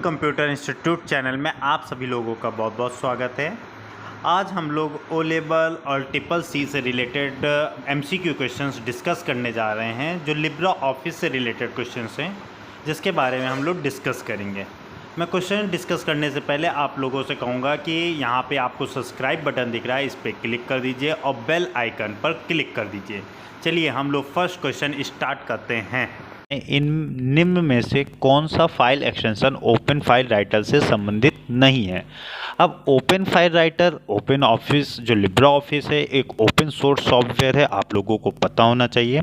Computer institute channel में आप सभी लोगों का बहुत बहुत स्वागत है। आज हम लोग ओ लेवल और ट्रिपल सी से रिलेटेड एमसीक्यू क्वेश्चंस डिस्कस करने जा रहे हैं, जो लिब्रा ऑफिस से रिलेटेड क्वेश्चंस हैं, जिसके बारे में हम लोग डिस्कस करेंगे। मैं क्वेश्चन डिस्कस करने से पहले आप लोगों से कहूँगा कि यहाँ पे आपको सब्सक्राइब बटन दिख रहा है, इस पर क्लिक कर दीजिए और बेल आइकन पर क्लिक कर दीजिए। चलिए हम लोग फर्स्ट क्वेश्चन स्टार्ट करते हैं। इन निम्न में से कौन सा file extension open file writer से संबंधित नहीं है? अब open file writer, open office जो लिब्रा ऑफिस है, एक ओपन सोर्स सॉफ्टवेयर है, आप लोगों को पता होना चाहिए।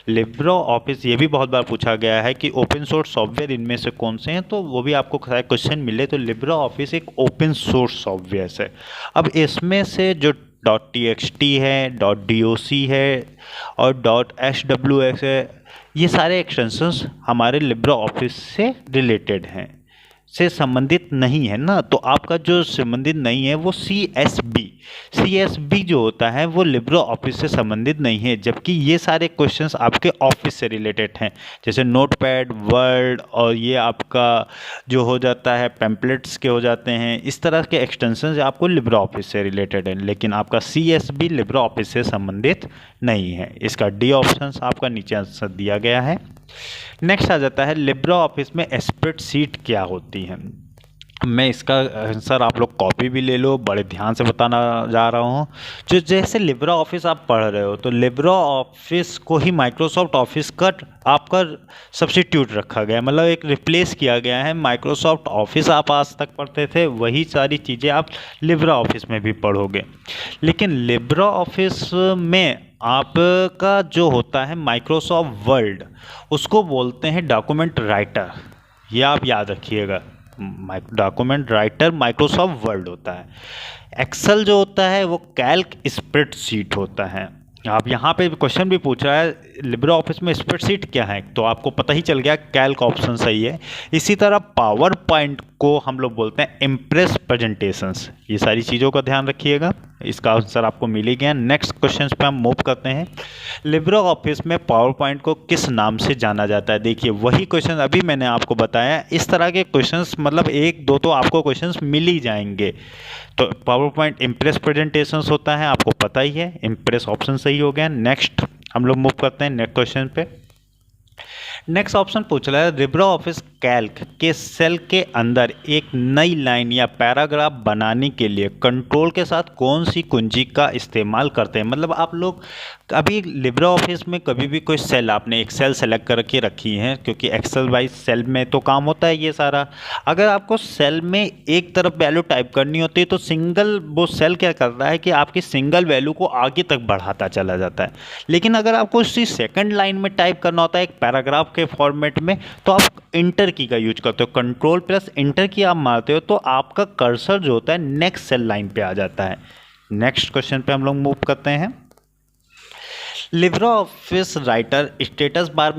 लिब्रा ऑफिस ये भी बहुत बार पूछा गया है कि ओपन सोर्स सॉफ्टवेयर इनमें से कौन से हैं, तो वो भी आपको क्वेश्चन मिले तो लिब्रा ऑफिस एक ओपन सोर्स सॉफ्टवेयर है। अब इसमें से जो .txt है, .doc है और .swx है, ये सारे एक्सटेंशंस हमारे लिब्रा ऑफिस से रिलेटेड हैं, से संबंधित नहीं है ना। तो आपका जो संबंधित नहीं है वो CSB जो होता है वो लिब्रा ऑफिस से संबंधित नहीं है, जबकि ये सारे क्वेश्चंस आपके ऑफिस से रिलेटेड हैं, जैसे नोटपैड, वर्ड और ये आपका जो हो जाता है पैम्पलेट्स के हो जाते हैं। इस तरह के एक्सटेंशंस आपको लिब्रा ऑफिस से रिलेटेड हैं, लेकिन आपका CSB लिब्रा ऑफिस से संबंधित नहीं है। इसका डी ऑप्शन आपका नीचे आंसर दिया गया है। नेक्स्ट आ जाता है लिब्रा ऑफिस में स्प्रेडशीट क्या होती है। मैं इसका आंसर आप लोग कॉपी भी ले लो, बड़े ध्यान से बताना जा रहा हूँ। जो जैसे लिब्रा ऑफिस आप पढ़ रहे हो तो लिब्रा ऑफिस को ही माइक्रोसॉफ्ट ऑफिस का आपका सब्स्टिट्यूट रखा गया है, मतलब एक रिप्लेस किया गया है। माइक्रोसॉफ्ट ऑफिस आप आज तक पढ़ते थे, वही सारी चीज़ें आप लिब्रा ऑफिस में भी पढ़ोगे। लेकिन लिब्रा ऑफिस में आपका जो होता है माइक्रोसॉफ्ट वर्ड, उसको बोलते हैं डॉक्यूमेंट राइटर। ये आप याद रखिएगा, डॉक्यूमेंट राइटर माइक्रोसॉफ्ट वर्ड होता है। एक्सेल जो होता है वो कैल्क स्प्रेडशीट होता है। आप यहाँ पे क्वेश्चन भी पूछ रहा है लिब्रा ऑफिस में स्प्रेडशीट क्या है, तो आपको पता ही चल गया कैल्क ऑप्शन सही है। इसी तरह पावर पॉइंट को हम लोग बोलते हैं इम्प्रेस प्रेजेंटेशंस। ये सारी चीज़ों का ध्यान रखिएगा, इसका आंसर आपको मिल ही गया। नेक्स्ट क्वेश्चन पे हम मूव करते हैं। लिब्रा ऑफिस में पावर पॉइंट को किस नाम से जाना जाता है? देखिए वही क्वेश्चन अभी मैंने आपको बताया। इस तरह के क्वेश्चंस मतलब एक दो तो आपको क्वेश्चंस मिल ही जाएंगे। तो पावर पॉइंट इम्प्रेस प्रेजेंटेशंस होता है, आपको पता ही है, इम्प्रेस ऑप्शन सही हो गया। नेक्स्ट हम लोग मूव करते हैं नेक्स्ट क्वेश्चन पे। नेक्स्ट ऑप्शन पूछ रहा है लिब्रा ऑफिस कैल्क के सेल के अंदर एक नई लाइन या पैराग्राफ बनाने के लिए कंट्रोल के साथ कौन सी कुंजी का इस्तेमाल करते हैं? मतलब आप लोग अभी लिब्रा ऑफिस में कभी भी कोई सेल, आपने एक सेल सेलेक्ट करके रखी है, क्योंकि एक्सेल वाइज सेल में तो काम होता है ये सारा। अगर आपको सेल में एक तरफ वैल्यू टाइप करनी होती है तो सिंगल वो सेल क्या करता है कि आपकी सिंगल वैल्यू को आगे तक बढ़ाता चला जाता है। लेकिन अगर आपको उसी सेकंड लाइन में टाइप करना होता है एक पैराग्राफ के फॉर्मेट में, तो आप इंटर की का यूज करते हो, कंट्रोल प्लस इंटर की आप मारते हो तो आपका कर्सर जो होता है नेक्स्ट सेल लाइन पे आ जाता है। नेक्स्ट क्वेश्चन पे हम लोग मूव करते हैं। Libra office writer status bar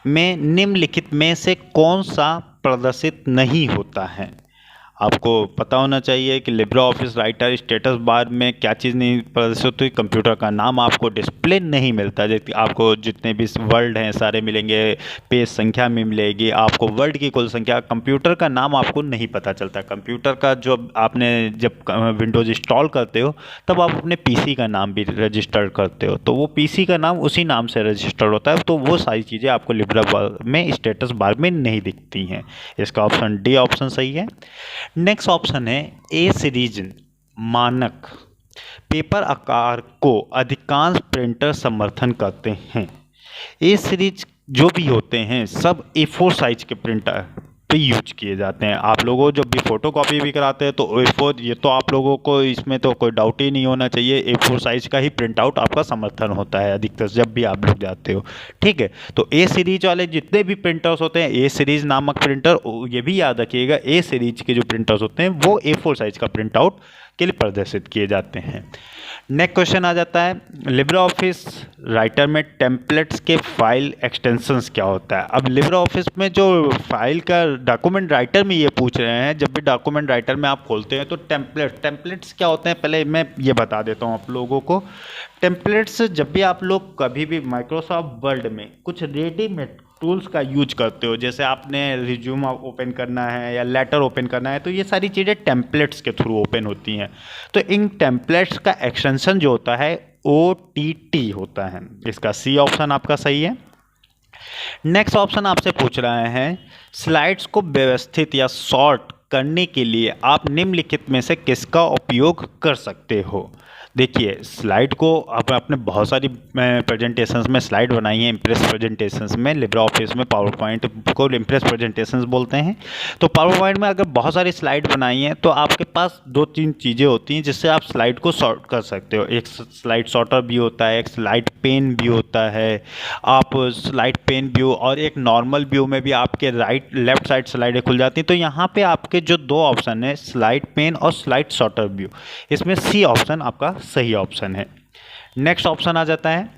में निम्नलिखित में से कौन सा प्रदर्शित नहीं होता है? आपको पता होना चाहिए कि Libra office writer status bar में क्या चीज़ नहीं प्रदर्शित होती? कंप्यूटर का नाम आपको डिस्प्ले नहीं मिलता। जैसे आपको जितने भी वर्ड हैं सारे मिलेंगे, पेज संख्या में मिलेगी, आपको वर्ड की कुल संख्या, कंप्यूटर का नाम आपको नहीं पता चलता। कंप्यूटर का जो आपने जब विंडोज़ इंस्टॉल करते हो तब आप अपने PC का नाम भी रजिस्टर करते हो, तो वो PC का नाम उसी नाम से रजिस्टर होता है। तो वो सारी चीज़ें आपको लिब्रा में स्टेटस बार में नहीं दिखती हैं। इसका ऑप्शन डी ऑप्शन सही है। नेक्स्ट ऑप्शन है ए सीरीज मानक पेपर आकार को अधिकांश प्रिंटर समर्थन करते हैं। ए सीरीज जो भी होते हैं सब A4 साइज के प्रिंटर पे यूज किए जाते हैं। आप लोगों जब भी फोटोकॉपी भी कराते हैं तो A4, ये तो आप लोगों को इसमें तो कोई डाउट ही नहीं होना चाहिए, A4 साइज का ही प्रिंट आउट आपका समर्थन होता है अधिकतर जब भी आप लोग जाते हो। ठीक है, तो ए सीरीज वाले जितने भी प्रिंटर्स होते हैं, ए सीरीज नामक प्रिंटर, ये भी याद रखिएगा ए सीरीज के जो प्रिंटर्स होते हैं वो A4 साइज का प्रिंट आउट के लिए प्रदर्शित किए जाते हैं। नेक्स्ट क्वेश्चन आ जाता है लिब्रा ऑफिस राइटर में टेम्पलेट्स के फाइल एक्सटेंशंस क्या होता है? अब लिब्रा ऑफिस में जो फाइल का डॉक्यूमेंट राइटर में ये पूछ रहे हैं, जब भी डॉक्यूमेंट राइटर में आप खोलते हैं तो टेम्पलेट्स क्या होते हैं पहले मैं ये बता देता हूँ आप लोगों को। टेम्पलेट्स जब भी आप लोग कभी भी माइक्रोसॉफ्ट वर्ड में कुछ रेडीमेड टूल्स का यूज करते हो, जैसे आपने रिज्यूम ओपन करना है या लेटर ओपन करना है, तो ये सारी चीज़ें टेम्पलेट्स के थ्रू ओपन होती हैं। तो इन टेम्पलेट्स का एक्सटेंशन जो होता है OTT होता है। इसका सी ऑप्शन आपका सही है। नेक्स्ट ऑप्शन आपसे पूछ रहे हैं, स्लाइड्स को व्यवस्थित या शॉर्ट करने के लिए आप निम्नलिखित में से किसका उपयोग कर सकते हो। देखिए, स्लाइड को अब आपने बहुत सारी प्रेजेंटेशंस में स्लाइड बनाई है, इम्प्रेस प्रेजेंटेशंस में, लिब्रा ऑफिस में पावर पॉइंट को इम्प्रेस प्रेजेंटेशंस बोलते हैं। तो पावर पॉइंट में अगर बहुत सारी स्लाइड बनाई हैं तो आपके पास 2-3 चीज़ें होती हैं जिससे आप स्लाइड को शॉर्ट कर सकते हो। एक स्लाइड शॉर्टर भी होता है, एक स्लाइड पेन भी होता है। आप स्लाइड पेन व्यू और एक नॉर्मल व्यू में भी आपके लेफ्ट साइड स्लाइडें खुल जाती हैं। तो यहाँ पे आपके जो 2 ऑप्शन है, स्लाइड पेन और स्लाइड शॉर्टर व्यू, इसमें सी ऑप्शन आपका सही ऑप्शन है। नेक्स्ट ऑप्शन आ जाता है,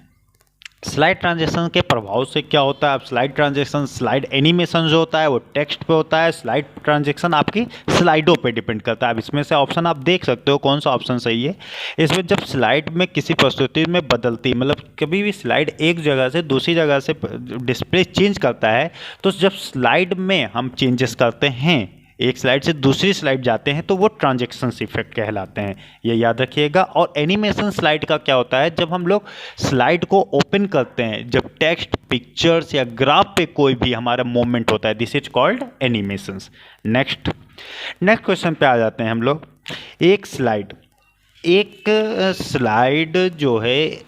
स्लाइड ट्रांजेक्शन के प्रभाव से क्या होता है। अब स्लाइड ट्रांजेक्शन, स्लाइड एनिमेशन जो होता है वो टेक्स्ट पे होता है, स्लाइड ट्रांजेक्शन आपकी स्लाइडों पे डिपेंड करता है। अब इसमें से ऑप्शन आप देख सकते हो कौन सा ऑप्शन सही है। इसमें जब स्लाइड में किसी प्रस्तुति में बदलती, मतलब कभी भी स्लाइड एक जगह से दूसरी जगह से डिस्प्ले चेंज करता है, तो जब स्लाइड में हम चेंजेस करते हैं, एक स्लाइड से दूसरी स्लाइड जाते हैं, तो वो ट्रांजेक्शंस इफेक्ट कहलाते हैं, ये याद रखिएगा। और एनिमेशन स्लाइड का क्या होता है, जब हम लोग स्लाइड को ओपन करते हैं, जब टेक्स्ट, पिक्चर्स या ग्राफ पे कोई भी हमारा मूवमेंट होता है, this is called animations. Next question पे आ जाते हैं हम लोग। एक स्लाइड जो है,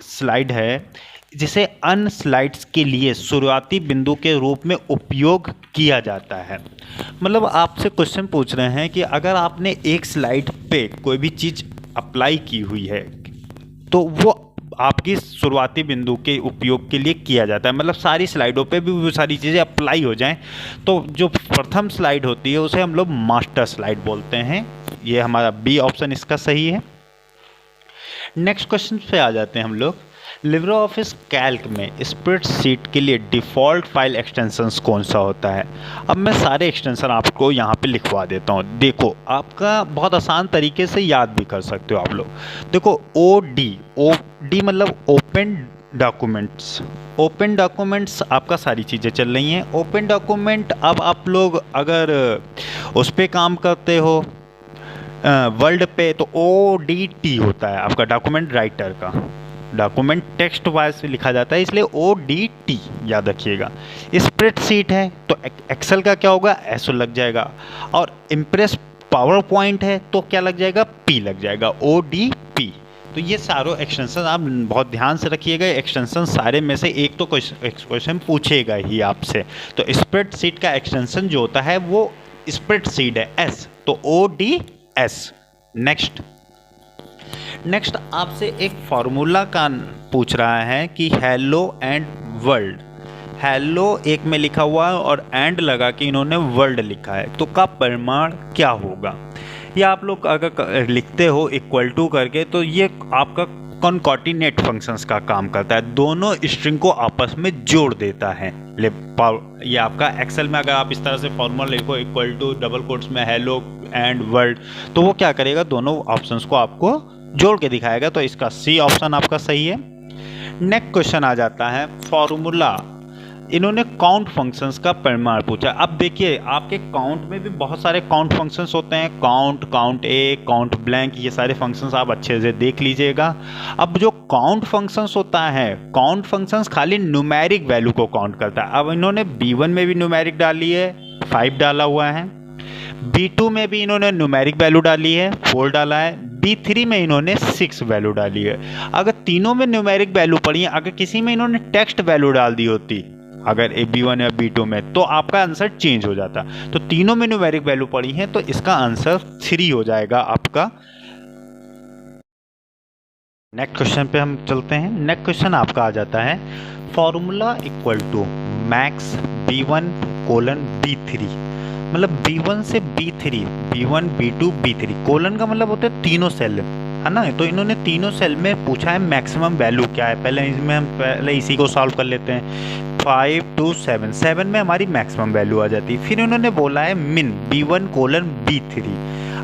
स्लाइड है जिसे अन्य स्लाइड्स के लिए शुरुआती बिंदु के रूप में उपयोग किया जाता है। मतलब आपसे क्वेश्चन पूछ रहे हैं कि अगर आपने एक स्लाइड पे कोई भी चीज़ अप्लाई की हुई है तो वो आपकी शुरुआती बिंदु के उपयोग के लिए किया जाता है। मतलब सारी स्लाइडों पे भी वो सारी चीज़ें अप्लाई हो जाएं, तो जो प्रथम स्लाइड होती है उसे हम लोग मास्टर स्लाइड बोलते हैं। ये हमारा बी ऑप्शन इसका सही है। नेक्स्ट क्वेश्चन पे आ जाते हैं हम लोग। लिब्रा ऑफिस कैल्क में स्प्रेडशीट के लिए डिफ़ॉल्ट फाइल एक्सटेंशंस कौन सा होता है। अब मैं सारे एक्सटेंशन आपको यहाँ पे लिखवा देता हूँ। देखो, आपका बहुत आसान तरीके से याद भी कर सकते हो आप लोग। देखो, OD मतलब ओपन डॉक्यूमेंट्स। ओपन डॉक्यूमेंट्स आपका सारी चीज़ें चल रही हैं। ओपन डॉक्यूमेंट, अब आप लोग अगर उस पर काम करते हो वर्ल्ड पे, तो ODT होता है आपका डॉक्यूमेंट राइटर का। डॉक्यूमेंट टेक्स्ट वाइज लिखा जाता है, इसलिए ODT याद रखिएगा। स्प्रेडशीट है तो एक्सेल का क्या होगा, SO लग जाएगा। और इम्प्रेस पावर पॉइंट है तो क्या लग जाएगा, P लग जाएगा, ODP। तो ये सारों एक्सटेंशन आप बहुत ध्यान से रखिएगा। एक्सटेंशन सारे में से एक तो क्वेश्चन पूछेगा ही आपसे। तो स्प्रेडशीट का एक्सटेंशन जो होता है वो स्प्रेडशीट है, S, तो ODS। नेक्स्ट आपसे एक फार्मूला का पूछ रहा है कि हेलो एंड वर्ल्ड। हेलो एक में लिखा हुआ है और एंड लगा के इन्होंने वर्ल्ड लिखा है, तो का परिमाण क्या होगा। या आप लोग अगर लिखते हो इक्वल टू करके, तो ये आपका कॉन्कॉर्डिनेट फंक्शंस का काम करता है, दोनों स्ट्रिंग को आपस में जोड़ देता है। ये आपका एक्सेल में अगर आप इस तरह से फॉर्मूला लिखो इक्वल टू डबल कोट्स में हेलो एंड वर्ल्ड, तो वो क्या करेगा, दोनों ऑप्शंस को आपको जोड़ के दिखाएगा। तो इसका सी ऑप्शन आपका सही है। नेक्स्ट क्वेश्चन आ जाता है फॉर्मूला। इन्होंने काउंट फंक्शंस का परिमाण पूछा। अब देखिए, आपके काउंट में भी बहुत सारे काउंट फंक्शंस होते हैं, काउंट ए, काउंट ब्लैंक, ये सारे फंक्शंस आप अच्छे से देख लीजिएगा। अब जो काउंट फंक्शंस होता है, काउंट फंक्शंस खाली न्यूमेरिक वैल्यू को काउंट करता है। अब इन्होंने B1 में भी न्यूमेरिक डाली है, 5 डाला हुआ है। B2 में भी इन्होंने न्यूमेरिक वैल्यू डाली है, 4 डाला है। B3 में इन्होंने 6 वैल्यू डाली है। अगर तीनों में न्यूमेरिक वैल्यू पड़ी है, अगर किसी में इन्होंने टेक्स्ट वैल्यू डाल दी होती, अगर B1 या B2 में, तो आपका आंसर चेंज हो जाता। तो तीनों में न्यूमेरिक वैल्यू पड़ी है, तो इसका आंसर 3 हो जाएगा आपका। नेक्स्ट क्वेश्चन पे हम चलते हैं। नेक्स्ट क्वेश्चन आपका आ जाता है formula equal to max B1 colon B3। मतलब B1 से B3, B1 B2 B3, colon का मतलब होता है तीनों सेल, है ना। तो इन्होंने तीनों सेल में पूछा है मैक्सिमम वैल्यू क्या है। पहले इसी को सॉल्व कर लेते हैं। 5 to 7, 7 में हमारी मैक्सिमम वैल्यू आ जाती है। फिर इन्होंने बोला है मिन B1 कोलन B3।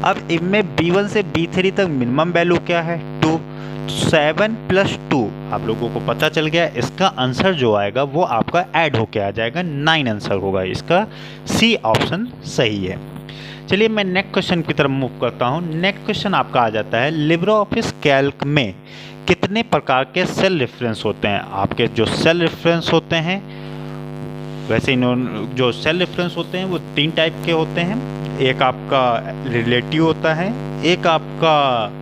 अब इनमें B1 से B3 तक मिनिमम वैल्यू क्या है, 2। 7 + 2 आप लोगों को पता चल गया। इसका आंसर जो आएगा वो आपका ऐड होके आ जाएगा, 9 आंसर होगा इसका। सी ऑप्शन सही है। चलिए मैं नेक्स्ट क्वेश्चन की तरफ मूव करता हूँ। नेक्स्ट क्वेश्चन आपका आ जाता है, लिब्रे ऑफिस कैल्क में कितने प्रकार के सेल रेफरेंस होते हैं? आपके जो सेल रेफरेंस होते हैं, वैसे इन्होंने जो सेल रेफरेंस होते हैं वो 3 टाइप के होते हैं। एक आपका रिलेटिव होता है, एक आपका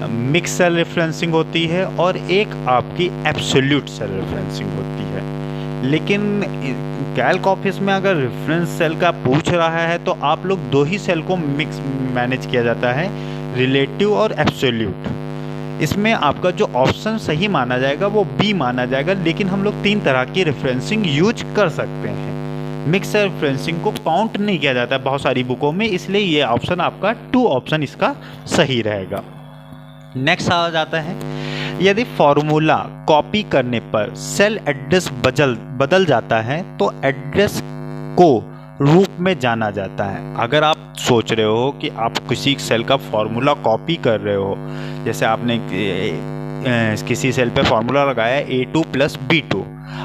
मिक्स सेल रेफरेंसिंग होती है, और एक आपकी एब्सोल्यूट सेल रेफरेंसिंग होती है। लेकिन कैल्क ऑफिस में अगर रेफरेंस सेल का पूछ रहा है तो आप लोग 2 ही सेल को मिक्स मैनेज किया जाता है, रिलेटिव और एब्सोल्यूट। इसमें आपका जो ऑप्शन सही माना जाएगा वो बी माना जाएगा, लेकिन हम लोग 3 तरह की रेफरेंसिंग यूज कर सकते हैं। मिक्स रेफरेंसिंग को काउंट नहीं किया जाता है बहुत सारी बुकों में, इसलिए ये ऑप्शन आपका 2 ऑप्शन इसका सही रहेगा। नेक्स्ट आ जाता है, यदि फॉर्मूला कॉपी करने पर सेल एड्रेस बदल जाता है तो एड्रेस को रूप में जाना जाता है। अगर आप सोच रहे हो कि आप किसी सेल का फॉर्मूला कॉपी कर रहे हो, जैसे आपने किसी सेल पे फॉर्मूला लगाया A2 + B2,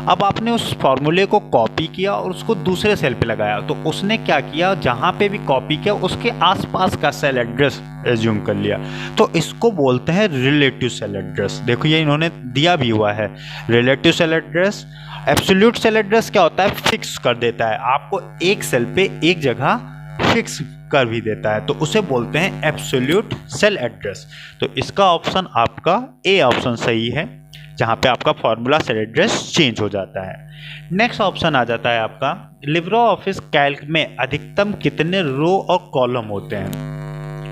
अब आपने उस फॉर्मूले को कॉपी किया और उसको दूसरे सेल पे लगाया, तो उसने क्या किया, जहाँ पे भी कॉपी किया उसके आसपास का सेल एड्रेस एज्यूम कर लिया, तो इसको बोलते हैं रिलेटिव सेल एड्रेस। देखो ये इन्होंने दिया भी हुआ है relative cell address. Absolute cell address क्या होता है, फिक्स कर देता है, आपको एक सेल पे एक जगह फिक्स कर भी देता है, तो उसे बोलते हैं एब्सोल्यूट सेल एड्रेस। तो इसका ऑप्शन आपका ए ऑप्शन सही है, जहाँ पे आपका फॉर्मूला सेल एड्रेस चेंज हो जाता है। नेक्स्ट ऑप्शन आ जाता है आपका, लिब्रे ऑफिस कैल्क में अधिकतम कितने रो और कॉलम होते हैं?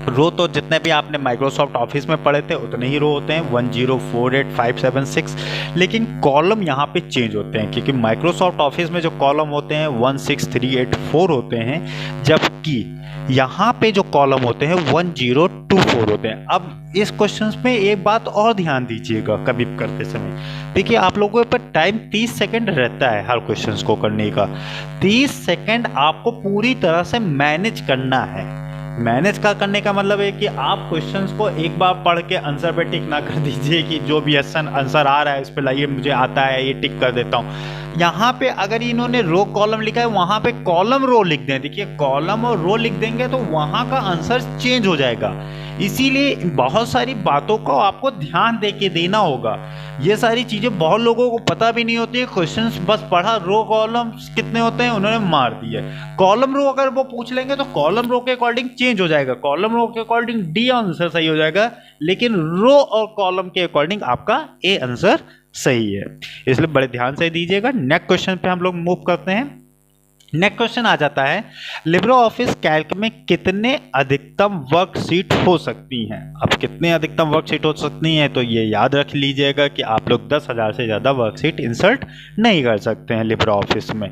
रो तो जितने भी आपने माइक्रोसॉफ्ट ऑफिस में पढ़े थे उतने ही रो होते हैं, 1048576, लेकिन कॉलम यहाँ पे चेंज होते हैं, क्योंकि माइक्रोसॉफ्ट ऑफिस में जो कॉलम होते हैं 16384 होते हैं, जबकि यहाँ पे जो कॉलम होते हैं 1024 होते हैं। अब इस क्वेश्चन में एक बात और ध्यान दीजिएगा कभी करते समय, देखिए आप लोगों के पास टाइम 30 सेकंड रहता है हर क्वेश्चन को करने का। 30 सेकंड आपको पूरी तरह से मैनेज करना है। मैनेज करने का मतलब है कि आप क्वेश्चंस को एक बार पढ़ के आंसर पे टिक ना कर दीजिए कि जो भी आंसर आ रहा है इस पे लाइए मुझे आता है ये टिक कर देता हूँ। यहाँ पे अगर इन्होंने रो कॉलम लिखा है वहाँ पे कॉलम रो लिख दें, देखिए कॉलम और रो लिख देंगे तो वहाँ का आंसर चेंज हो जाएगा। इसीलिए बहुत सारी बातों को आपको ध्यान दे के देना होगा। ये सारी चीज़ें बहुत लोगों को पता भी नहीं होती है। क्वेश्चंस बस पढ़ा, रो कॉलम कितने होते हैं उन्होंने मार दिए। कॉलम रो अगर वो पूछ लेंगे तो कॉलम रो के अकॉर्डिंग चेंज हो जाएगा, कॉलम रो के अकॉर्डिंग डी आंसर सही हो जाएगा, लेकिन रो और कॉलम के अकॉर्डिंग आपका ए आंसर सही है। इसलिए बड़े ध्यान से दीजिएगा। नेक्स्ट क्वेश्चन पे हम लोग मूव करते हैं। नेक्स्ट क्वेश्चन आ जाता है, लिब्रे ऑफिस कैल्क में कितने अधिकतम वर्कशीट हो सकती हैं? अब कितने अधिकतम वर्कशीट हो सकती हैं तो ये याद रख लीजिएगा कि आप लोग 10,000 से ज़्यादा वर्कशीट इंसर्ट नहीं कर सकते हैं लिब्रे ऑफिस में।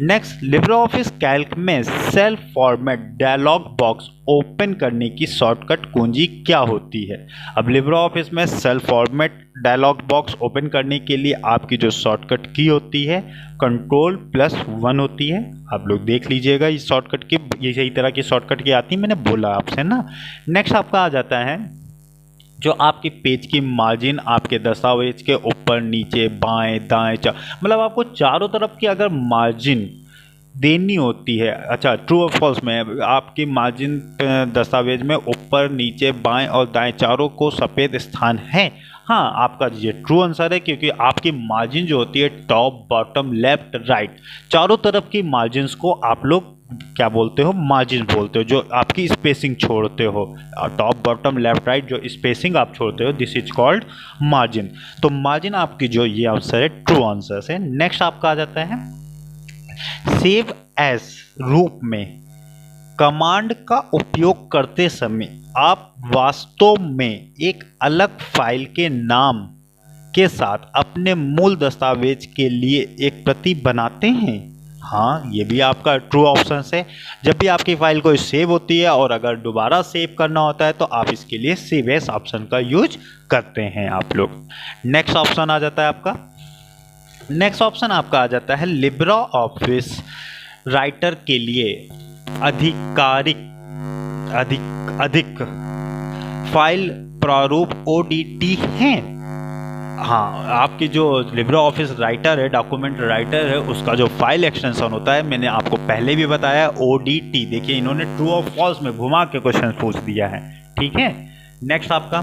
नेक्स्ट, लिब्रे ऑफिस कैल्क में cell format dialog box open करने की शॉर्टकट कुंजी क्या होती है? अब लिब्रे ऑफिस में cell format dialog box open करने के लिए आपकी जो शॉर्टकट की होती है Ctrl+1 होती है। आप लोग देख लीजिएगा इस शॉर्टकट की, ये सही तरह की शॉर्टकट की आती है, मैंने बोला आपसे ना। नेक्स्ट आपका आ जाता है जो आपकी पेज की मार्जिन आपके दस्तावेज के ऊपर नीचे बाएं दाएं मतलब आपको चारों तरफ की अगर मार्जिन देनी होती है। अच्छा, ट्रू और फॉल्स में आपकी मार्जिन दस्तावेज में ऊपर नीचे बाएं और दाएं चारों को सफ़ेद स्थान है। हाँ, आपका ये ट्रू आंसर है, क्योंकि आपकी मार्जिन जो होती है टॉप बॉटम लेफ्ट राइट चारों तरफ की मार्जिन्स को आप लोग क्या बोलते हो, मार्जिन बोलते हो। जो आपकी स्पेसिंग छोड़ते हो टॉप बॉटम लेफ्ट राइट, जो स्पेसिंग आप छोड़ते हो, दिस इज कॉल्ड मार्जिन। तो मार्जिन आपकी जो ये आंसर है ट्रू आंसर है। नेक्स्ट आपका आ जाता है, सेव एज रूप में कमांड का उपयोग करते समय आप वास्तव में एक अलग फाइल के नाम के साथ अपने मूल दस्तावेज के लिए एक प्रति बनाते हैं। हाँ, ये भी आपका ट्रू ऑप्शन है। जब भी आपकी फाइल कोई सेव होती है और अगर दोबारा सेव करना होता है तो आप इसके लिए सेव एज ऑप्शन का यूज करते हैं आप लोग। नेक्स्ट ऑप्शन आ जाता है आपका, नेक्स्ट ऑप्शन आपका आ जाता है लिब्रे ऑफिस राइटर के लिए अधिक फाइल प्रारूप ODT हैं। हाँ, आपकी जो लिब्रा ऑफिस राइटर है, डॉक्यूमेंट राइटर है, उसका जो फाइल एक्सटेंशन होता है, मैंने आपको पहले भी बताया ODT। देखिए इन्होंने ट्रू और फॉल्स में घुमा के क्वेश्चन पूछ दिया है, ठीक है। नेक्स्ट आपका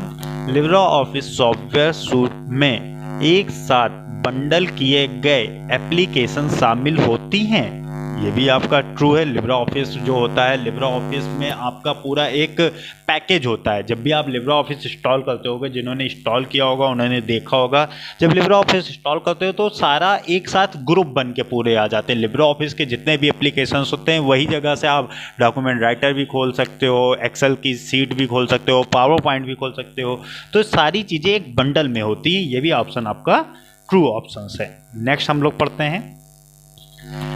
लिब्रा ऑफिस सॉफ्टवेयर सूट में एक साथ बंडल किए गए एप्लीकेशन शामिल होती हैं। ये भी आपका ट्रू है। लिब्रा ऑफिस जो होता है, लिब्रा ऑफिस में आपका पूरा एक पैकेज होता है। जब भी आप लिब्रा ऑफिस इंस्टॉल करते होगे, जिन्होंने इंस्टॉल किया होगा उन्होंने देखा होगा, जब लिब्रा ऑफिस इंस्टॉल करते हो तो सारा एक साथ ग्रुप बन के पूरे आ जाते हैं। लिब्रा ऑफिस के जितने भी एप्लीकेशंस होते हैं, वही जगह से आप डॉक्यूमेंट राइटर भी खोल सकते हो, एक्सेल की सीट भी खोल सकते हो, पावर पॉइंट भी खोल सकते हो। तो सारी चीज़ें एक बंडल में होती हैं। ये भी ऑप्शन आपका ट्रू ऑप्शन है। नेक्स्ट हम लोग पढ़ते हैं,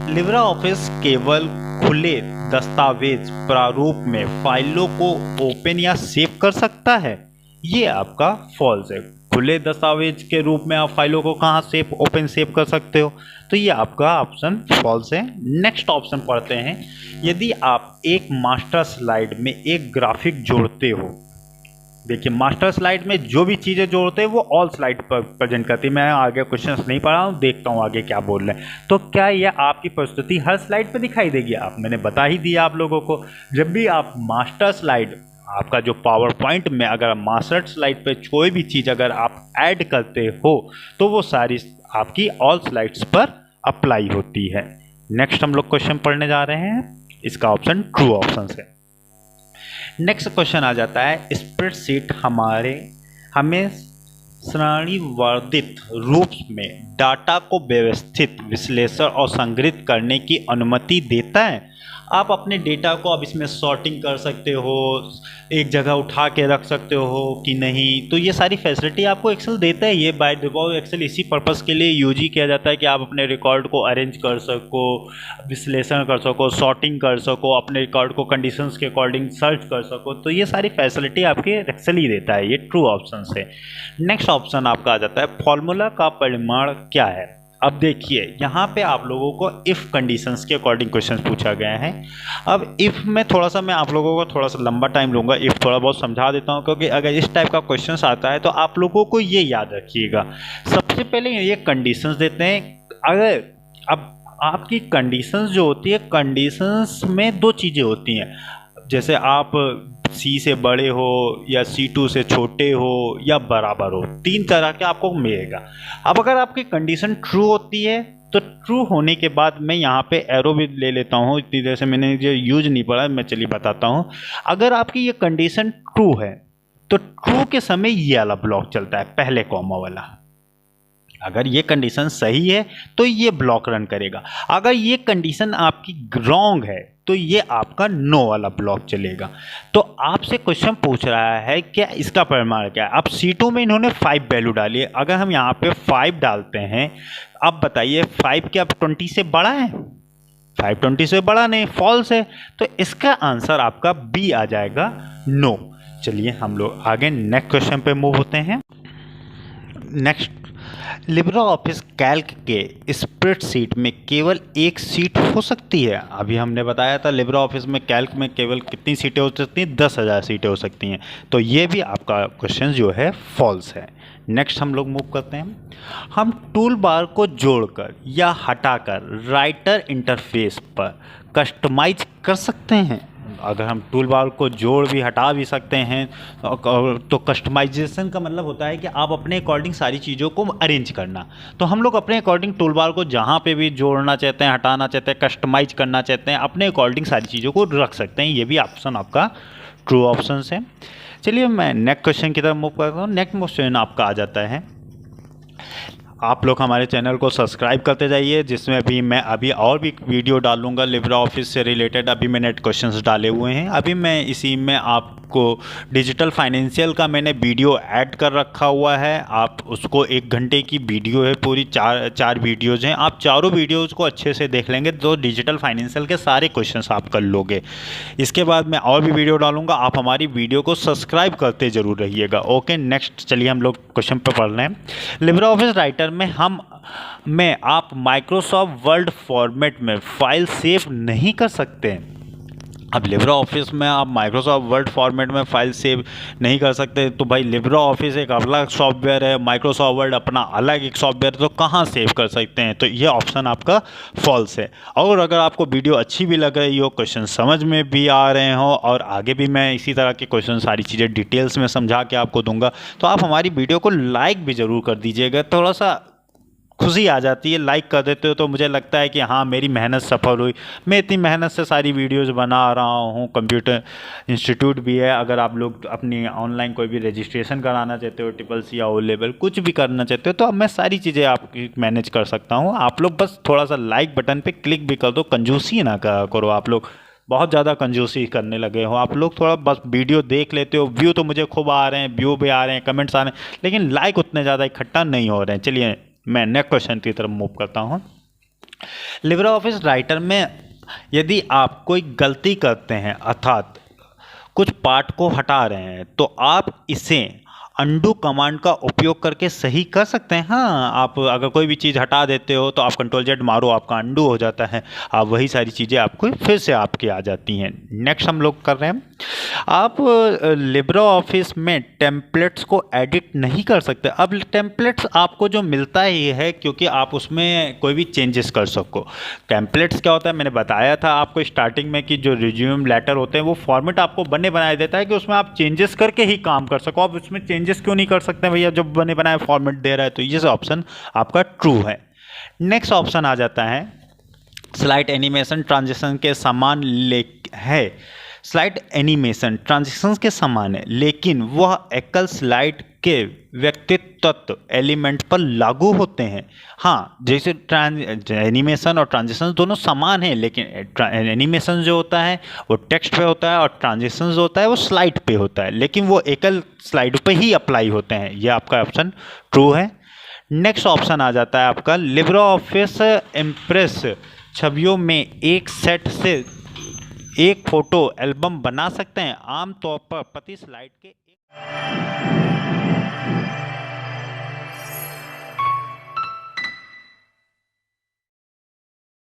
लिब्रा ऑफिस केवल खुले दस्तावेज प्रारूप में फाइलों को ओपन या सेव कर सकता है। ये आपका फॉल्स है। खुले दस्तावेज के रूप में आप फाइलों को कहाँ सेव ओपन सेव कर सकते हो, तो ये आपका ऑप्शन फॉल्स है। नेक्स्ट ऑप्शन पढ़ते हैं, यदि आप एक मास्टर स्लाइड में एक ग्राफिक जोड़ते हो, देखिए मास्टर स्लाइड में जो भी चीज़ें जोड़ते हैं वो ऑल स्लाइड पर प्रेजेंट करती है। मैं आगे क्वेश्चंस नहीं पढ़ा हूँ, देखता हूँ आगे क्या बोल रहे हैं। तो क्या ये आपकी प्रस्तुति हर स्लाइड पर दिखाई देगी? आप मैंने बता ही दिया आप लोगों को, जब भी आप मास्टर स्लाइड, आपका जो पावर पॉइंट में अगर मास्टर स्लाइड पर कोई भी चीज़ अगर आप ऐड करते हो तो वो सारी आपकी ऑल स्लाइड्स पर अप्लाई होती है। नेक्स्ट हम लोग क्वेश्चन पढ़ने जा रहे हैं, इसका ऑप्शन ट्रू ऑप्शन है। नेक्स्ट क्वेश्चन आ जाता है, स्प्रेडशीट हमें श्रेणीवर्धित रूप में डाटा को व्यवस्थित, विश्लेषण और संग्रहित करने की अनुमति देता है। आप अपने डेटा को अब इसमें सॉर्टिंग कर सकते हो, एक जगह उठा के रख सकते हो कि नहीं, तो ये सारी फैसिलिटी आपको एक्सेल देता है। ये बाय डिफॉल्ट एक्सेल इसी पर्पस के लिए यूज ही किया जाता है कि आप अपने रिकॉर्ड को अरेंज कर सको, विश्लेषण कर सको, सॉर्टिंग कर सको, अपने रिकॉर्ड को कंडीशंस के अकॉर्डिंग सर्च कर सको। तो ये सारी फैसिलिटी आपके एक्सेल ही देता है। ये ट्रू ऑप्शन है। नेक्स्ट ऑप्शन आपका आ जाता है, फॉर्मूला का परिमाण क्या है। अब देखिए यहाँ पे आप लोगों को इफ़ कंडीशंस के अकॉर्डिंग क्वेश्चन पूछा गया है। अब इफ़ में थोड़ा सा मैं आप लोगों को थोड़ा सा लंबा टाइम लूँगा, इफ़ थोड़ा बहुत समझा देता हूँ, क्योंकि अगर इस टाइप का क्वेश्चन आता है तो आप लोगों को ये याद रखिएगा। सबसे पहले ये कंडीशंस देते हैं। अगर अब आपकी कंडीशंस जो होती है, कंडीशंस में दो चीज़ें होती हैं, जैसे आप C से बड़े हो या C2 से छोटे हो या बराबर हो, तीन तरह के आपको मिलेगा। अब अगर आपकी कंडीशन ट्रू होती है तो ट्रू होने के बाद मैं यहाँ पे एरो भी ले लेता हूँ, इतनी देर से मैंने जो यूज नहीं पढ़ा, मैं चलिए बताता हूँ। अगर आपकी ये कंडीशन ट्रू है तो ट्रू के समय ये वाला ब्लॉक चलता है, पहले कॉमा वाला। अगर ये कंडीशन सही है तो ये ब्लॉक रन करेगा। अगर ये कंडीशन आपकी रॉन्ग है तो ये आपका नो वाला ब्लॉक चलेगा। तो आपसे क्वेश्चन पूछ रहा है क्या इसका परिमाण क्या है। अब C2 में इन्होंने 5 वैल्यू डाली है। अगर हम यहाँ पे 5 डालते हैं, अब बताइए 5 क्या 20 से बड़ा है? 5 20 से बड़ा नहीं, फॉल्स है। तो इसका आंसर आपका बी आ जाएगा, नो। चलिए हम लोग आगे नेक्स्ट क्वेश्चन पे मूव होते हैं। नेक्स्ट, लिब्रा ऑफिस कैल्क के स्प्रेडशीट में केवल एक सीट हो सकती है। अभी हमने बताया था लिब्रा ऑफिस में कैल्क में केवल कितनी सीटें हो सकती हैं? 10,000 सीटें हो सकती हैं। तो ये भी आपका क्वेश्चन जो है फॉल्स है। नेक्स्ट हम लोग मूव करते हैं, हम टूल बार को जोड़कर या हटाकर राइटर इंटरफेस पर कस्टमाइज कर सकते हैं। अगर हम टूल बार को जोड़ भी हटा भी सकते हैं तो कस्टमाइजेशन का मतलब होता है कि आप अपने अकॉर्डिंग सारी चीज़ों को अरेंज करना। तो हम लोग अपने अकॉर्डिंग टूल बार को जहाँ पे भी जोड़ना चाहते हैं, हटाना चाहते हैं, कस्टमाइज करना चाहते हैं, अपने अकॉर्डिंग सारी चीज़ों को रख सकते हैं। ये भी ऑप्शन आपका ट्रू ऑप्शन है। चलिए मैं नेक्स्ट क्वेश्चन की तरफ मूव करता हूँ। नेक्स्ट क्वेश्चन आपका आ जाता है, आप लोग हमारे चैनल को सब्सक्राइब करते जाइए, जिसमें भी मैं अभी और भी वीडियो डालूंगा लिब्रा ऑफिस से रिलेटेड। अभी मैंने क्वेश्चंस डाले हुए हैं। अभी मैं इसी में आपको डिजिटल फाइनेंशियल का मैंने वीडियो ऐड कर रखा हुआ है। आप उसको 1 घंटे की वीडियो है, पूरी चार वीडियोज़ हैं। आप चारों वीडियोज़ को अच्छे से देख लेंगे तो डिजिटल फाइनेंशियल के सारे क्वेश्चंस आप कर लोगे। इसके बाद मैं और भी वीडियो डालूंगा, आप हमारी वीडियो को सब्सक्राइब करते ज़रूर रहिएगा। ओके, नेक्स्ट चलिए हम लोग क्वेश्चन पर पढ़ रहे हैं। लिब्रा ऑफिस राइटर में आप माइक्रोसॉफ्ट वर्ड फॉर्मेट में फाइल सेव नहीं कर सकते हैं। अब लिब्रा ऑफिस में आप माइक्रोसॉफ्ट वर्ड फॉर्मेट में फाइल सेव नहीं कर सकते, तो भाई लिब्रा ऑफिस एक अलग सॉफ्टवेयर है, माइक्रोसॉफ्ट वर्ड अपना अलग एक सॉफ्टवेयर है, तो कहाँ सेव कर सकते हैं? तो ये ऑप्शन आपका फॉल्स है। और अगर आपको वीडियो अच्छी भी लग रही हो, क्वेश्चन समझ में भी आ रहे हो और आगे भी मैं इसी तरह के क्वेश्चन सारी चीज़ें डिटेल्स में समझा के आपको दूंगा, तो आप हमारी वीडियो को लाइक भी ज़रूर कर दीजिएगा। थोड़ा सा खुशी आ जाती है, लाइक कर देते हो तो मुझे लगता है कि हाँ मेरी मेहनत सफल हुई। मैं इतनी मेहनत से सारी वीडियोस बना रहा हूँ। कंप्यूटर इंस्टीट्यूट भी है, अगर आप लोग अपनी ऑनलाइन कोई भी रजिस्ट्रेशन कराना चाहते हो, ट्रिपल सी या ओ लेवल कुछ भी करना चाहते हो, तो अब मैं सारी चीज़ें आपकी मैनेज कर सकता हूँ। आप लोग बस थोड़ा सा लाइक बटन पर क्लिक भी कर दो, कंजूसी ना करो। आप लोग बहुत ज़्यादा कंजूसी करने लगे हो, आप लोग थोड़ा बस वीडियो देख लेते हो। व्यू तो मुझे खूब आ रहे हैं, व्यू भी आ रहे हैं, कमेंट्स आ रहे हैं, लेकिन लाइक उतने ज़्यादा इकट्ठा नहीं हो रहे हैं। चलिए मैं नेक्स्ट क्वेश्चन की तरफ मूव करता हूँ। लिब्रा ऑफिस राइटर में यदि आप कोई गलती करते हैं, अर्थात कुछ पार्ट को हटा रहे हैं, तो आप इसे अंडू कमांड का उपयोग करके सही कर सकते हैं। हाँ, आप अगर कोई भी चीज़ हटा देते हो तो आप कंट्रोल जेड मारो, आपका अंडू हो जाता है। आप वही सारी चीज़ें आपको फिर से आपकी आ जाती हैं। नेक्स्ट हम लोग कर रहे हैं, आप लिब्रा ऑफिस में टेम्पलेट्स को एडिट नहीं कर सकते। अब टेम्पलेट्स आपको जो मिलता ही है क्योंकि आप उसमें कोई भी चेंजेस कर सको। टेम्पलेट्स क्या होता है, मैंने बताया था आपको स्टार्टिंग में कि जो रिज्यूम लेटर होते हैं वो फॉर्मेट आपको बने बनाए देता है कि उसमें आप चेंजेस करके ही काम कर सको। आप उसमें चेंजेस क्यों नहीं कर सकते भैया, जब बने बनाए फॉर्मेट दे रहा है? तो ये ऑप्शन आपका ट्रू है। नेक्स्ट ऑप्शन आ जाता है, स्लाइड एनिमेशन ट्रांजिशन के समान है। स्लाइड एनिमेशन ट्रांजिशंस के समान है, लेकिन वह एकल स्लाइड के व्यक्तित्व एलिमेंट पर लागू होते हैं। हाँ, जैसे एनिमेशन और ट्रांजिशंस दोनों समान हैं, लेकिन एनिमेशन जो होता है वो टेक्स्ट पे होता है और ट्रांजिशंस जो होता है वो स्लाइड पे होता है, लेकिन वो एकल स्लाइड पे ही अप्लाई होते हैं। ये आपका ऑप्शन ट्रू है। नेक्स्ट ऑप्शन आ जाता है आपका, लिब्रा ऑफिस इम्प्रेस छवियों में एक सेट से एक फोटो एल्बम बना सकते हैं। आमतौर पर प्रति स्लाइड के